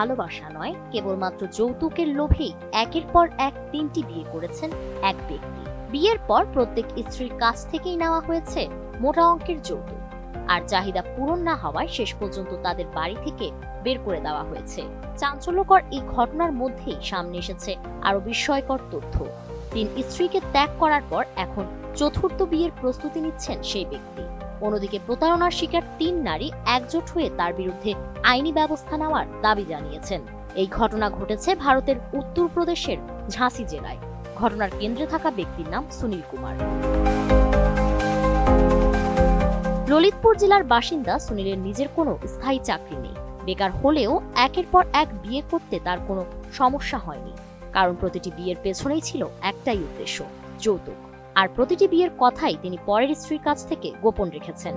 ভালোবাসা নয়, কেবলমাত্র যৌতুকের লোভেই একের পর এক ৩টি বিয়ে করেছেন এক ব্যক্তি। বিয়ের পর প্রত্যেক স্ত্রীর কাছ থেকেই নেওয়া হয়েছে মোটা অঙ্কের যৌতুক, আর চাহিদা পূরণ না হওয়ায় শেষ পর্যন্ত তাদের বাড়ি থেকে বের করে দেওয়া হয়েছে। চাঞ্চল্যকর এই ঘটনার মধ্যেই সামনে এসেছে আরো বিস্ময়কর তথ্য। ৩ স্ত্রীকে ত্যাগ করার পর এখন চতুর্থ বিয়ের প্রস্তুতি নিচ্ছেন সেই ব্যক্তি। অন্যদিকে প্রতারণার শিকার ৩ নারী একজোট হয়ে তার বিরুদ্ধে আইনি ব্যবস্থা নেওয়ার দাবি জানিয়েছেন। এই ঘটনা ঘটেছে ভারতের উত্তরপ্রদেশের ঝাঁসি জেলায়। ঘটনার কেন্দ্রে থাকা ব্যক্তির নাম সুনীল কুমার। ললিতপুর জেলার বাসিন্দা সুনীলের নিজের কোনো স্থায়ী চাকরি নেই। বেকার হলেও একের পর এক বিয়ে করতে তার কোনো সমস্যা হয়নি, কারণ প্রতিটি বিয়ের পেছনেই ছিল একটাই উদ্দেশ্য, যৌতুক। আর প্রতিটি বিয়ের কথাই তিনি পরের স্ত্রীর কাছ থেকে গোপন রেখেছেন।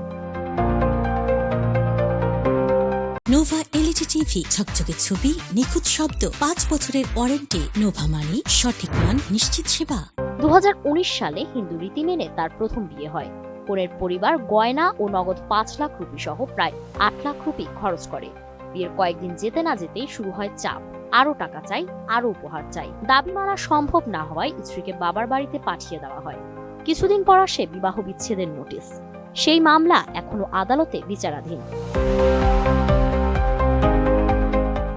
নোভা এলইডি টিভি, ঝকঝকে ছবি, নিখুঁত শব্দ, ৫ বছরের ওয়ারেন্টি। নোভা মানি, সঠিক মান, নিশ্চিত সেবা। ২০১৯ সালে হিন্দু রীতি মেনে তার প্রথম বিয়ে হয়। কনের পরিবার গয়না ও নগদ ৫ লাখ রুপি সহ প্রায় ৮ লাখ রুপি খরচ করে। বিয়ের কয়েকদিন যেতে না যেতেই শুরু হয় চাপ, আরো টাকা চাই, আরো উপহার চাই। দাবি মানা সম্ভব না হওয়ায় স্ত্রীকে বাবার বাড়িতে পাঠিয়ে দেওয়া হয়। কিছুদিন পর আসে বিবাহ বিচ্ছেদের নোটিশ। সেই মামলা এখনো আদালতে বিচারাধীন।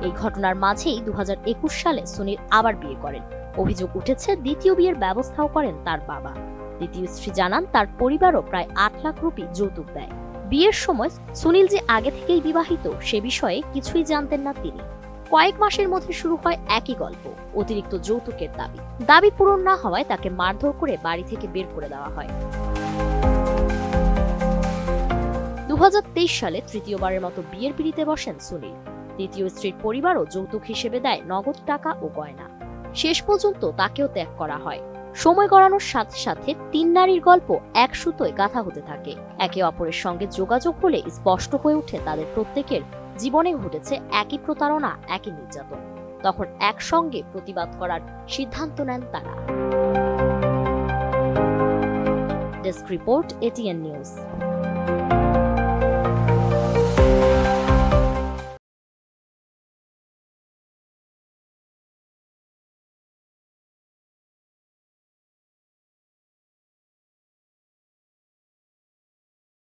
এই ঘটনার মাঝেই ২০২১ সালে সুনীল আবার বিয়ে করেন। অভিযোগ উঠেছে দ্বিতীয় বিয়ের ব্যবস্থাও করেন তার বাবা। দ্বিতীয় স্ত্রী জানান তার পরিবারও প্রায় ৮ লাখ রুপি যৌতুক দেয়। বিয়ের সময় সুনীল যে আগে থেকেই বিবাহিত সে বিষয়ে কিছুই জানতেন না তিনি। কয়েক মাসের মধ্যে শুরু হয় একই গল্প, অতিরিক্ত যৌতুকের দাবি পূরণ না হওয়ায় তাকে মারধর করে বাড়ি থেকে বের করে দেওয়া হয়। ২০২৩ সালে তৃতীয়বারের মতো বিয়ের পিঁড়িতে বসেন সুনীল। দ্বিতীয় স্ত্রীর পরিবারও যৌতুক হিসেবে দেয় নগদ টাকা ও গয়না। শেষ পর্যন্ত তাকেও ত্যাগ করা হয়। সময় গড়ানোর সাথে সাথে ৩ নারীর গল্প এক সুতোয় গাঁথা হতে থাকে। একে অপরের সঙ্গে যোগাযোগ হলে স্পষ্ট হয়ে ওঠে তাদের প্রত্যেকের জীবনে ঘটেছে একই প্রতারণা, একই নির্যাতন। তখন একসঙ্গে প্রতিবাদ করার সিদ্ধান্ত নেন তারা। Desk report, ATN news.